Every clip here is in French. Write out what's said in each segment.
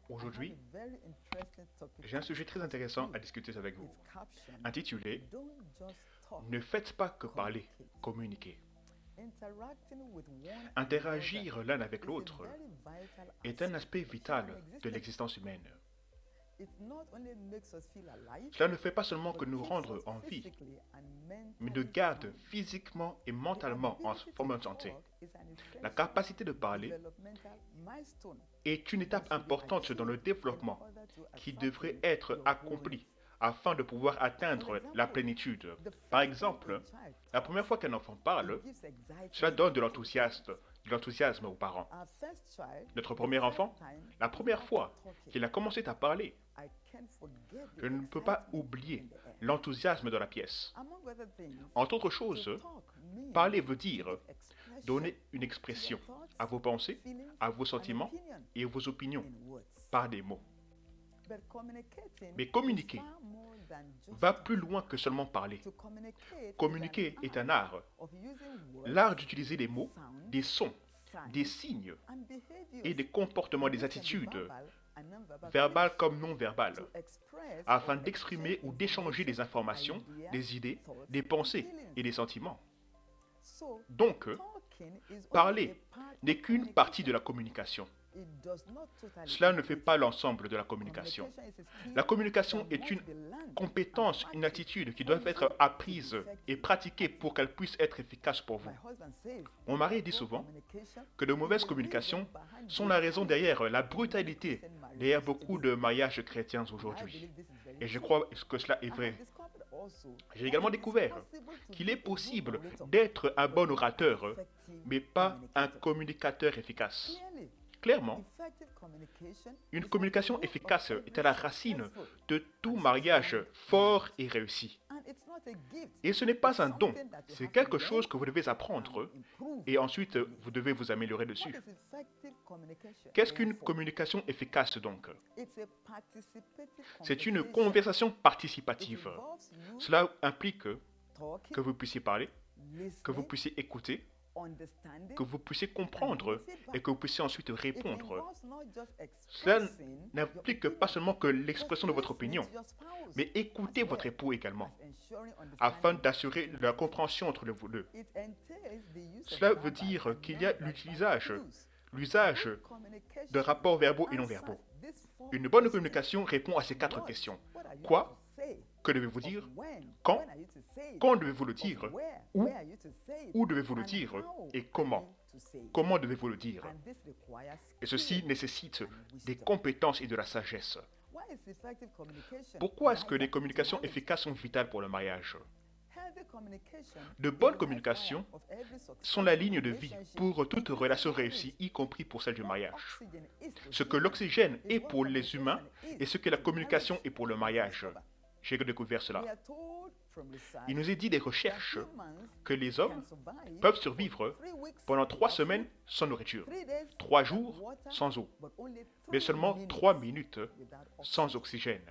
Aujourd'hui, j'ai un sujet très intéressant à discuter avec vous, intitulé Ne faites pas que parler, communiquez. Interagir l'un avec l'autre est un aspect vital de l'existence humaine. Cela ne fait pas seulement que nous rendre en vie, mais nous garde physiquement et mentalement en forme de santé. La capacité de parler est une étape importante dans le développement qui devrait être accomplie afin de pouvoir atteindre la plénitude. Par exemple, la première fois qu'un enfant parle, cela donne de l'enthousiasme aux parents. Notre premier enfant, la première fois qu'il a commencé à parler, je ne peux pas oublier l'enthousiasme de la pièce. Entre autres choses, parler veut dire donner une expression à vos pensées, à vos sentiments et à vos opinions par des mots. Mais communiquer va plus loin que seulement parler. Communiquer est un art. L'art d'utiliser des mots, des sons, des signes et des comportements, des attitudes, verbales comme non verbales, afin d'exprimer ou d'échanger des informations, des idées, des pensées et des sentiments. Donc, parler n'est qu'une partie de la communication. Cela ne fait pas l'ensemble de la communication. La communication est une compétence, une attitude qui doit être apprise et pratiquée pour qu'elle puisse être efficace pour vous. Mon mari dit souvent que de mauvaises communications sont la raison derrière la brutalité derrière beaucoup de mariages chrétiens aujourd'hui. Et je crois que cela est vrai. J'ai également découvert qu'il est possible d'être un bon orateur, mais pas un communicateur efficace. Clairement, une communication efficace est à la racine de tout mariage fort et réussi. Et ce n'est pas un don, c'est quelque chose que vous devez apprendre et ensuite vous devez vous améliorer dessus. Qu'est-ce qu'une communication efficace donc? C'est une conversation participative. Cela implique que vous puissiez parler, que vous puissiez écouter, que vous puissiez comprendre et que vous puissiez ensuite répondre. Cela n'implique pas seulement que l'expression de votre opinion, mais écoutez votre époux également, afin d'assurer la compréhension entre vous deux. Cela veut dire qu'il y a l'usage de rapports verbaux et non verbaux. Une bonne communication répond à ces 4 questions. Quoi? Que devez-vous dire? Quand? Quand devez-vous le dire? Où devez-vous le dire? Et comment? Comment devez-vous le dire? Et ceci nécessite des compétences et de la sagesse. Pourquoi est-ce que les communications efficaces sont vitales pour le mariage? De bonnes communications sont la ligne de vie pour toute relation réussie, y compris pour celle du mariage. Ce que l'oxygène est pour les humains et ce que la communication est pour le mariage. J'ai découvert cela. Il nous est dit des recherches que les hommes peuvent survivre pendant 3 semaines sans nourriture, 3 jours sans eau, mais seulement 3 minutes sans oxygène.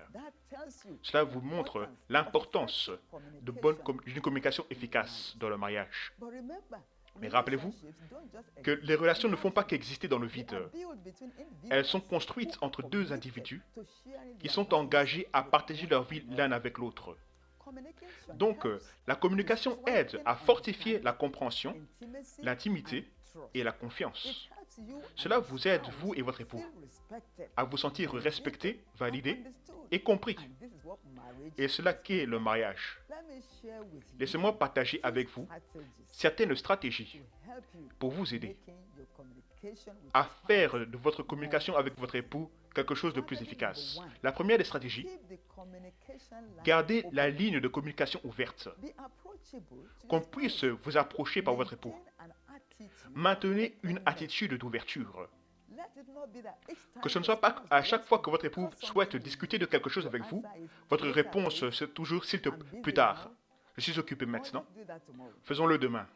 Cela vous montre l'importance d'une communication efficace dans le mariage. Mais rappelez-vous que les relations ne font pas qu'exister dans le vide. Elles sont construites entre 2 individus qui sont engagés à partager leur vie l'un avec l'autre. Donc, la communication aide à fortifier la compréhension, l'intimité et la confiance. Cela vous aide, vous et votre époux, à vous sentir respecté, validé et compris. Et cela qu'est le mariage. Laissez-moi partager avec vous certaines stratégies pour vous aider à faire de votre communication avec votre époux quelque chose de plus efficace. La première des stratégies, gardez la ligne de communication ouverte, qu'on puisse vous approcher par votre époux. Maintenez une attitude d'ouverture. Que ce ne soit pas à chaque fois que votre époux souhaite discuter de quelque chose avec vous, votre réponse c'est toujours s'il te plaît plus tard. Je suis occupé maintenant. Faisons-le demain.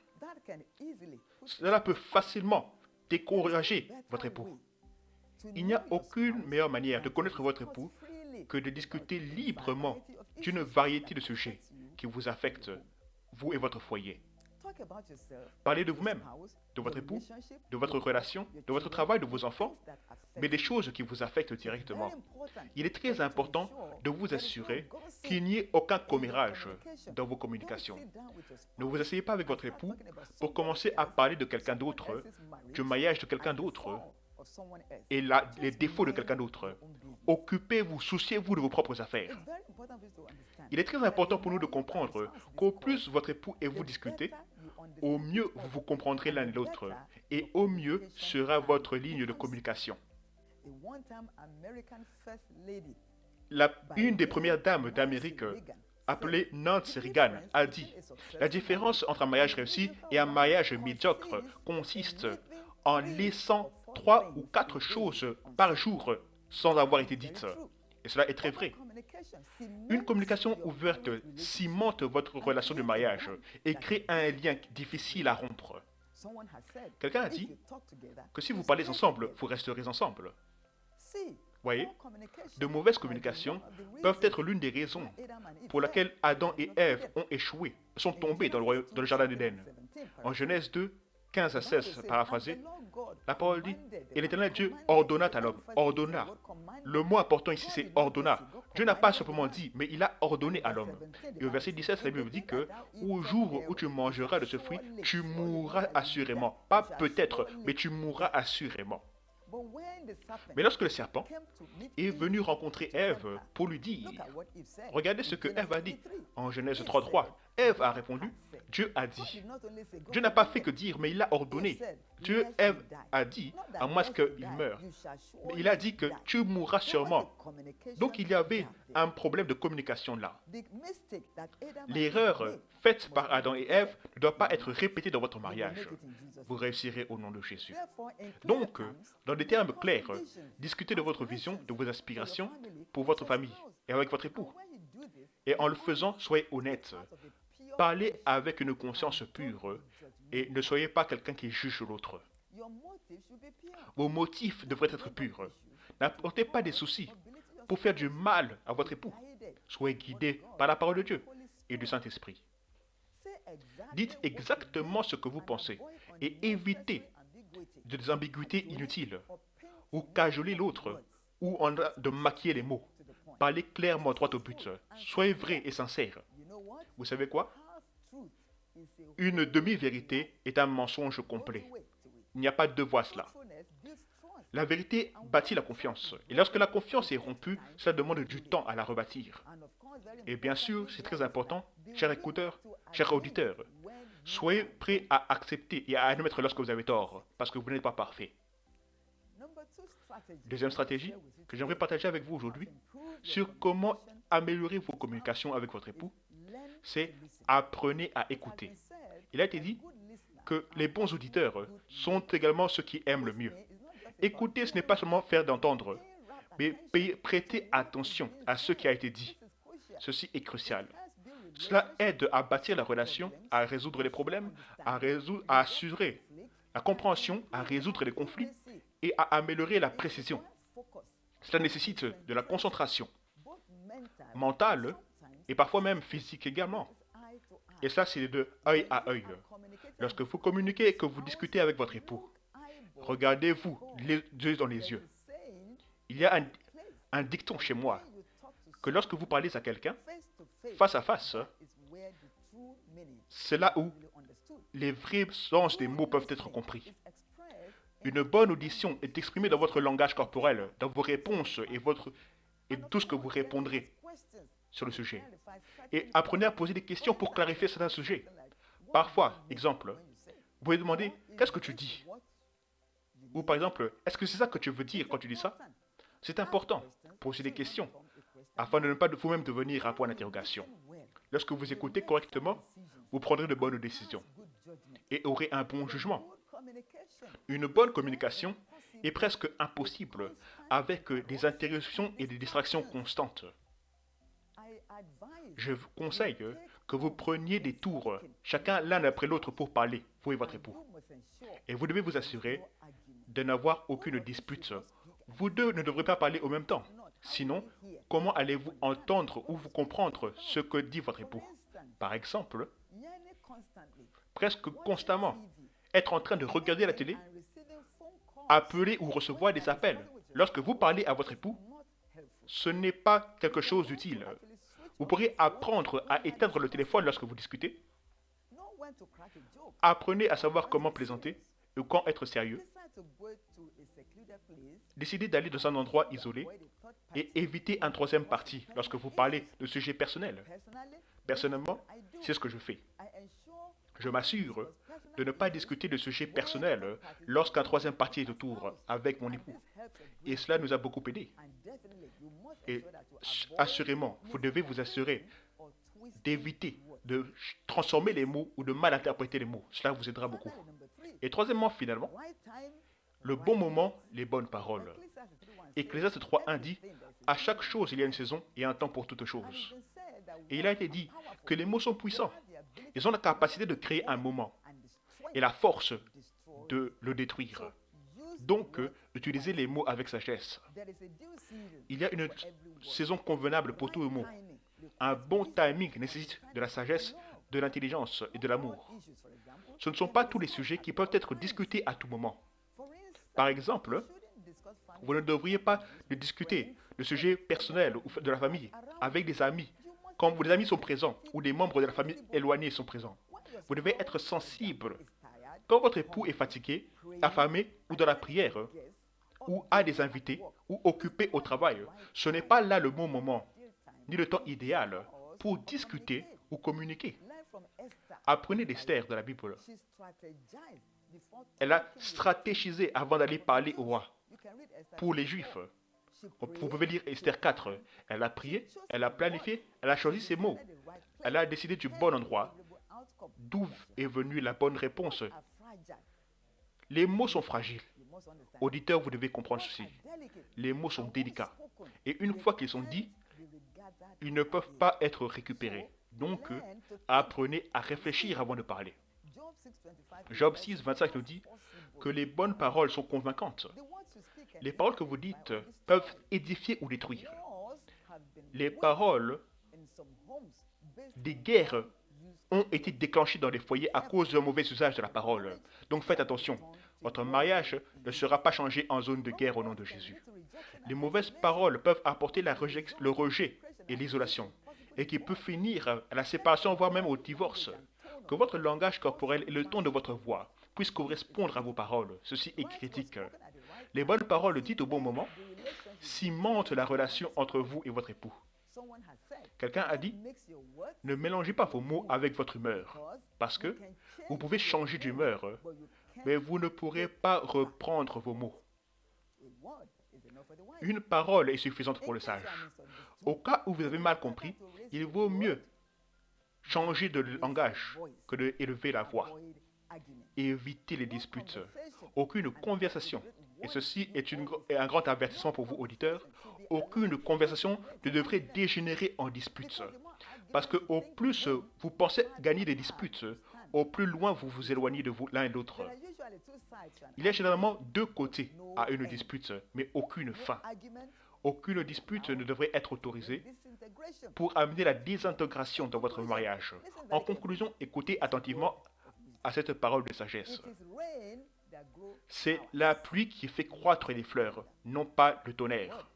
Cela peut facilement décourager votre époux. Il n'y a aucune meilleure manière de connaître votre époux que de discuter librement d'une variété de sujets qui vous affectent, vous et votre foyer. Parlez de vous-même, de votre époux, de votre relation, de votre travail, de vos enfants, mais des choses qui vous affectent directement. Il est très important de vous assurer qu'il n'y ait aucun commérage dans vos communications. Ne vous asseyez pas avec votre époux pour commencer à parler de quelqu'un d'autre, du mariage de quelqu'un d'autre et les défauts de quelqu'un d'autre. Occupez-vous, souciez-vous de vos propres affaires. Il est très important pour nous de comprendre qu'au plus votre époux et vous discutez, au mieux vous vous comprendrez l'un et l'autre, et au mieux sera votre ligne de communication. Une des premières dames d'Amérique, appelée Nancy Reagan, a dit « La différence entre un mariage réussi et un mariage médiocre consiste en laissant 3 ou 4 choses par jour sans avoir été dites. » Et cela est très vrai. Une communication ouverte cimente votre relation de mariage et crée un lien difficile à rompre. Quelqu'un a dit que si vous parlez ensemble, vous resterez ensemble. Voyez, de mauvaises communications peuvent être l'une des raisons pour laquelle Adam et Ève ont échoué, sont tombés dans le jardin d'Éden. En Genèse 2, 15 à 16, paraphrasé, la parole dit « Et l'Éternel Dieu ordonna à l'homme. » Ordonna. Le mot important ici, c'est ordonna. Dieu n'a pas simplement dit, mais il a ordonné à l'homme. Et au verset 17, la Bible dit que « Au jour où tu mangeras de ce fruit, tu mourras assurément. » Pas peut-être, mais tu mourras assurément. Mais lorsque le serpent est venu rencontrer Ève pour lui dire, regardez ce que Ève a dit en Genèse 3:3. Ève a répondu, Dieu a dit. Dieu n'a pas fait que dire, mais il a ordonné. Ève a dit, à moins qu'il meure. Mais il a dit que tu mourras sûrement. Donc il y avait un problème de communication là. L'erreur faite par Adam et Ève ne doit pas être répétée dans votre mariage. Vous réussirez au nom de Jésus. Donc, dans des termes clairs, discutez de votre vision, de vos aspirations pour votre famille et avec votre époux. Et en le faisant, soyez honnête. Parlez avec une conscience pure et ne soyez pas quelqu'un qui juge l'autre. Vos motifs devraient être purs. N'apportez pas des soucis pour faire du mal à votre époux. Soyez guidés par la parole de Dieu et du Saint-Esprit. Dites exactement ce que vous pensez et évitez des ambiguïtés inutiles ou cajoler l'autre ou de maquiller les mots. Parlez clairement droit au but. Soyez vrai et sincère. Vous savez quoi? Une demi-vérité est un mensonge complet. Il n'y a pas de deux voies à cela. La vérité bâtit la confiance. Et lorsque la confiance est rompue, cela demande du temps à la rebâtir. Et bien sûr, c'est très important, chers écouteurs, chers auditeurs, soyez prêts à accepter et à admettre lorsque vous avez tort, parce que vous n'êtes pas parfait. Deuxième stratégie que j'aimerais partager avec vous aujourd'hui, sur comment améliorer vos communications avec votre époux, c'est apprenez à écouter. Il a été dit que les bons auditeurs sont également ceux qui aiment le mieux. Écouter, ce n'est pas seulement faire d'entendre, mais prêter attention à ce qui a été dit. Ceci est crucial. Cela aide à bâtir la relation, à résoudre les problèmes, à assurer la compréhension, à résoudre les conflits et à améliorer la précision. Cela nécessite de la concentration mentale et parfois même physique également. Et ça, c'est de œil à œil. Lorsque vous communiquez et que vous discutez avec votre époux, regardez-vous les yeux dans les yeux. Il y a un dicton chez moi que lorsque vous parlez à quelqu'un, face à face, c'est là où les vrais sens des mots peuvent être compris. Une bonne audition est exprimée dans votre langage corporel, dans vos réponses et tout ce que vous répondrez sur le sujet. Et apprenez à poser des questions pour clarifier certains sujets. Parfois, exemple, vous pouvez demander « Qu'est-ce que tu dis ?» Ou par exemple « Est-ce que c'est ça que tu veux dire quand tu dis ça ?» C'est important, poser des questions, afin de ne pas vous-même devenir un point d'interrogation. Lorsque vous écoutez correctement, vous prendrez de bonnes décisions et aurez un bon jugement. Une bonne communication est presque impossible avec des interruptions et des distractions constantes. Je vous conseille que vous preniez des tours, chacun l'un après l'autre pour parler, vous et votre époux. Et vous devez vous assurer de n'avoir aucune dispute. Vous deux ne devrez pas parler au même temps. Sinon, comment allez-vous entendre ou vous comprendre ce que dit votre époux? Par exemple, presque constamment, être en train de regarder la télé, appeler ou recevoir des appels. Lorsque vous parlez à votre époux, ce n'est pas quelque chose d'utile. Vous pourrez apprendre à éteindre le téléphone lorsque vous discutez. Apprenez à savoir comment plaisanter et quand être sérieux. Décidez d'aller dans un endroit isolé et évitez un troisième parti lorsque vous parlez de sujets personnels. Personnellement, c'est ce que je fais. Je m'assure de ne pas discuter de sujets personnels lorsqu'un troisième parti est autour avec mon époux. Et cela nous a beaucoup aidé. Et assurément, vous devez vous assurer d'éviter de transformer les mots ou de mal interpréter les mots. Cela vous aidera beaucoup. Et troisièmement, finalement, le bon moment, les bonnes paroles. Ecclésiaste 3.1 dit, à chaque chose il y a une saison et un temps pour toute chose. Et il a été dit que les mots sont puissants. Ils ont la capacité de créer un moment et la force de le détruire. Donc, utilisez les mots avec sagesse. Il y a une saison convenable pour tous les mots. Un bon timing nécessite de la sagesse, de l'intelligence et de l'amour. Ce ne sont pas tous les sujets qui peuvent être discutés à tout moment. Par exemple, vous ne devriez pas discuter de sujets personnels ou de la famille avec des amis quand vos amis sont présents ou des membres de la famille éloignés sont présents. Vous devez être sensible. Quand votre époux est fatigué, affamé ou dans la prière, ou a des invités, ou occupé au travail, ce n'est pas là le bon moment, ni le temps idéal pour discuter ou communiquer. Apprenez d'Esther de la Bible. Elle a stratégisé avant d'aller parler au roi. Pour les Juifs, vous pouvez lire Esther 4. Elle a prié, elle a planifié, elle a choisi ses mots. Elle a décidé du bon endroit, d'où est venue la bonne réponse. Les mots sont fragiles. Auditeurs, vous devez comprendre ceci. Les mots sont délicats. Et une fois qu'ils sont dits, ils ne peuvent pas être récupérés. Donc, apprenez à réfléchir avant de parler. Job 6, 25 nous dit que les bonnes paroles sont convaincantes. Les paroles que vous dites peuvent édifier ou détruire. Les paroles des guerres ont été déclenchées dans les foyers à cause d'un mauvais usage de la parole. Donc faites attention. Votre mariage ne sera pas changé en zone de guerre au nom de Jésus. Les mauvaises paroles peuvent apporter le rejet et l'isolation, et qui peut finir à la séparation, voire même au divorce. Que votre langage corporel et le ton de votre voix puissent correspondre à vos paroles. Ceci est critique. Les bonnes paroles dites au bon moment cimentent la relation entre vous et votre époux. Quelqu'un a dit, ne mélangez pas vos mots avec votre humeur, parce que vous pouvez changer d'humeur, mais vous ne pourrez pas reprendre vos mots. Une parole est suffisante pour le sage. Au cas où vous avez mal compris, il vaut mieux changer de langage que d'élever la voix. Évitez les disputes. Aucune conversation, et ceci est un grand avertissement pour vous auditeurs, aucune conversation ne devrait dégénérer en dispute. Parce que au plus vous pensez gagner des disputes, au plus loin vous vous éloignez de vous l'un et l'autre. Il y a généralement deux côtés à une dispute, mais aucune fin. Aucune dispute ne devrait être autorisée pour amener la désintégration dans votre mariage. En conclusion, écoutez attentivement à cette parole de sagesse. C'est la pluie qui fait croître les fleurs, non pas le tonnerre.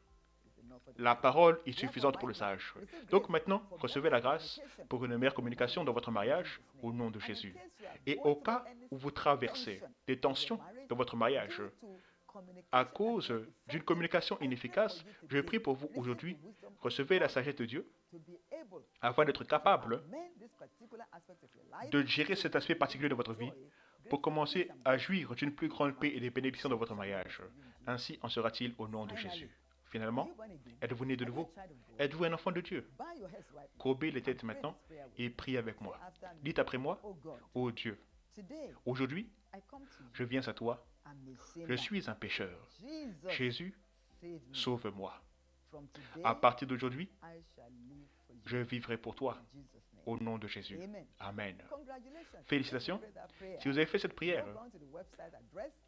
La parole est suffisante pour le sage. Donc maintenant, recevez la grâce pour une meilleure communication dans votre mariage au nom de Jésus. Et au cas où vous traversez des tensions dans votre mariage, à cause d'une communication inefficace, je prie pour vous aujourd'hui, recevez la sagesse de Dieu afin d'être capable de gérer cet aspect particulier de votre vie pour commencer à jouir d'une plus grande paix et des bénédictions de votre mariage. Ainsi en sera-t-il au nom de Jésus. Finalement, êtes-vous né de nouveau? Êtes-vous un enfant de Dieu? Courbez les têtes maintenant et priez avec moi. Dites après moi, ô Dieu, aujourd'hui, je viens à toi. Je suis un pécheur. Jésus, sauve-moi. À partir d'aujourd'hui, je vivrai pour toi. Au nom de Jésus. Amen. Félicitations. Si vous avez fait cette prière,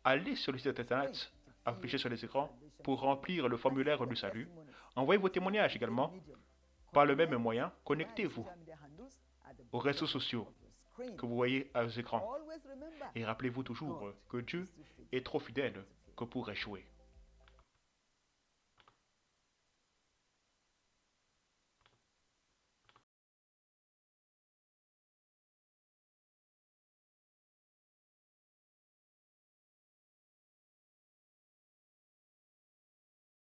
allez sur le site internet affiché sur les écrans pour remplir le formulaire du salut. Envoyez vos témoignages également. Par le même moyen, connectez-vous aux réseaux sociaux que vous voyez à l'écran. Et rappelez-vous toujours que Dieu est trop fidèle que pour échouer.